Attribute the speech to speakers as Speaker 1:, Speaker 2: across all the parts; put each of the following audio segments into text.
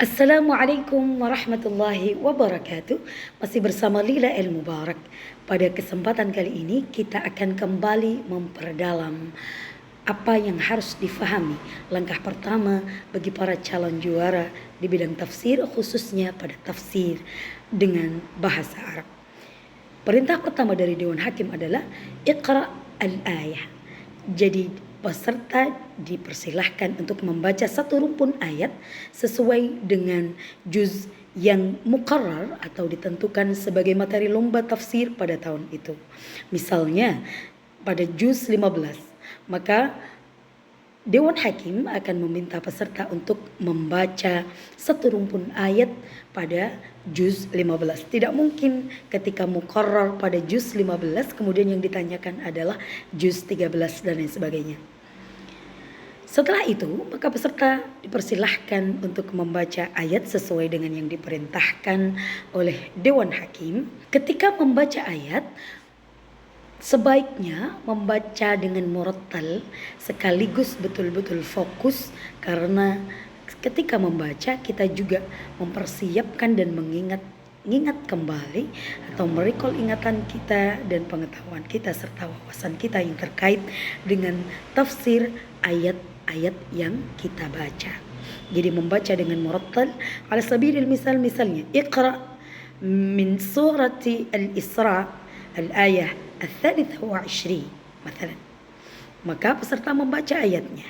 Speaker 1: Assalamualaikum warahmatullahi wabarakatuh. Masih bersama Lila El Mubarak. Pada kesempatan kali ini kita akan kembali memperdalam apa yang harus difahami. Langkah pertama bagi para calon juara di bidang tafsir, khususnya pada tafsir dengan bahasa Arab. Perintah pertama dari Dewan Hakim adalah Iqra al-ayah. Jadi peserta dipersilahkan untuk membaca satu rumpun ayat sesuai dengan juz yang muqarrar atau ditentukan sebagai materi lomba tafsir pada tahun itu. Misalnya pada juz 15, maka Dewan Hakim akan meminta peserta untuk membaca satu rumpun ayat pada juz 15. Tidak mungkin ketika muqarrar pada juz 15 kemudian yang ditanyakan adalah juz 13 dan lain sebagainya. Setelah itu, maka peserta dipersilahkan untuk membaca ayat sesuai dengan yang diperintahkan oleh Dewan Hakim. Ketika membaca ayat, sebaiknya membaca dengan murattal sekaligus betul-betul fokus, karena ketika membaca kita juga mempersiapkan dan mengingat kembali atau merecall ingatan kita dan pengetahuan kita serta wawasan kita yang terkait dengan tafsir ayat-ayat yang kita baca. Jadi membaca dengan murattal ala sabilil misal, misalnya Iqra min surati al-Isra al-ayah al-23 مثلا. Maka peserta membaca ayatnya.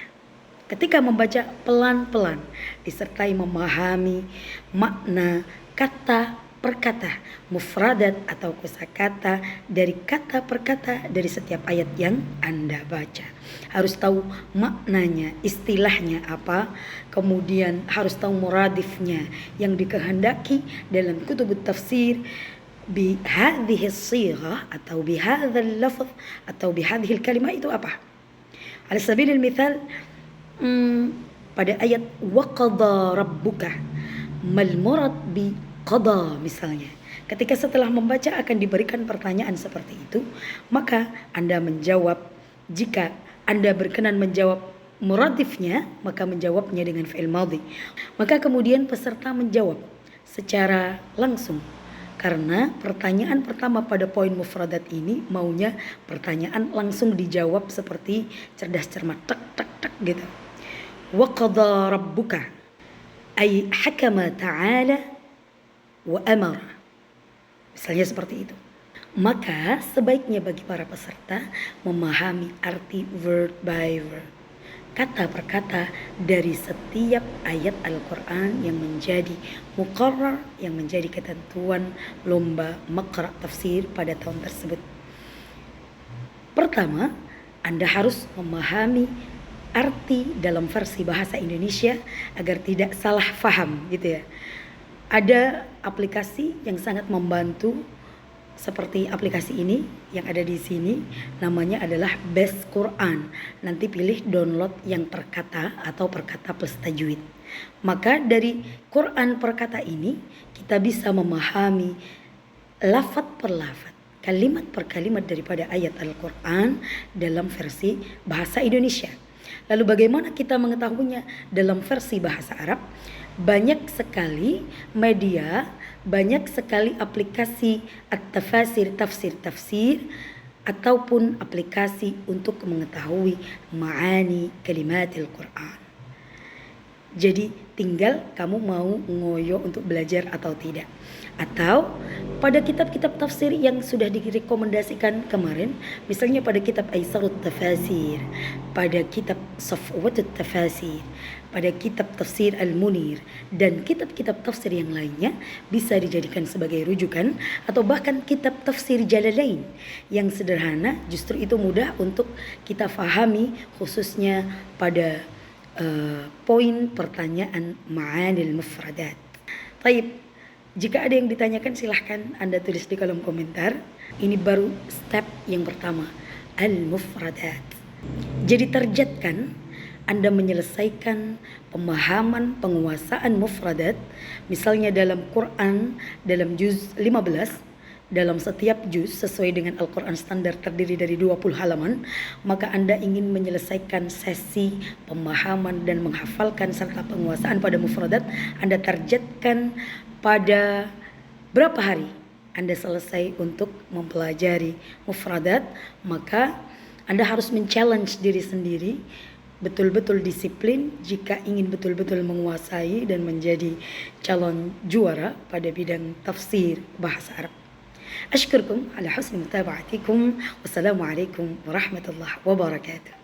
Speaker 1: Ketika membaca pelan-pelan disertai memahami makna kata per kata, mufradat atau kosakata dari kata per kata dari setiap ayat yang Anda baca. Harus tahu maknanya, istilahnya apa, kemudian harus tahu muradifnya yang dikehendaki dalam kutubut tafsir bihadhihi as-sighah atau bihadzal lafz atau bihadhil kalimah itu apa. Ala sabilil mithal, pada ayat waqadha rabbuka mal murad bi qada misalnya. Ketika setelah membaca akan diberikan pertanyaan seperti itu, maka Anda menjawab. Jika Anda berkenan menjawab muradifnya, maka menjawabnya dengan fi'il madhi. Maka kemudian peserta menjawab secara langsung. Karena pertanyaan pertama pada poin mufradat ini maunya pertanyaan langsung dijawab seperti cerdas cermat, tak tak tak gitu. Wa qadha rabbuka ay hakama ta'ala wa amara. Misalnya seperti itu. Maka sebaiknya bagi para peserta memahami arti word by word, kata per kata dari setiap ayat Al-Quran yang menjadi muqarrar, yang menjadi ketentuan lomba maqra' tafsir pada tahun tersebut. Pertama, Anda harus memahami arti dalam versi bahasa Indonesia agar tidak salah faham gitu ya. Ada aplikasi yang sangat membantu seperti aplikasi ini yang ada di sini, namanya adalah Best Quran. Nanti pilih download yang per kata atau per kata plus tajwid. Maka dari Quran per kata ini kita bisa memahami lafaz per lafaz, kalimat per kalimat daripada ayat Al-Quran dalam versi bahasa Indonesia. Lalu bagaimana kita mengetahuinya dalam versi bahasa Arab? Banyak sekali media, banyak sekali aplikasi at-tafasir, tafsir ataupun aplikasi untuk mengetahui ma'ani kalimatil Quran. Jadi tinggal kamu mau ngoyo untuk belajar atau tidak. Atau pada kitab-kitab tafsir yang sudah direkomendasikan kemarin, misalnya pada kitab Aisarut Tafasir, pada kitab Safwatut Tafasir, pada kitab Tafsir Al-Munir, dan kitab-kitab tafsir yang lainnya bisa dijadikan sebagai rujukan, atau bahkan kitab Tafsir Jalalain yang sederhana, justru itu mudah untuk kita fahami, khususnya pada poin pertanyaan ma'anil mufradat. Taib, jika ada yang ditanyakan silahkan Anda tulis di kolom komentar. Ini baru step yang pertama, al-mufradat. Jadi targetkan Anda menyelesaikan pemahaman penguasaan mufradat. Misalnya dalam Quran, dalam juz 15, dalam setiap juz sesuai dengan Al-Quran standar terdiri dari 20 halaman, maka Anda ingin menyelesaikan sesi pemahaman dan menghafalkan serta penguasaan pada mufradat, Anda targetkan pada berapa hari Anda selesai untuk mempelajari mufradat, maka Anda harus men-challenge diri sendiri, betul-betul disiplin jika ingin betul-betul menguasai dan menjadi calon juara pada bidang tafsir bahasa Arab. Ashkurkum ala husni mutaba'atikum. Wassalamualaikum warahmatullahi wabarakatuh.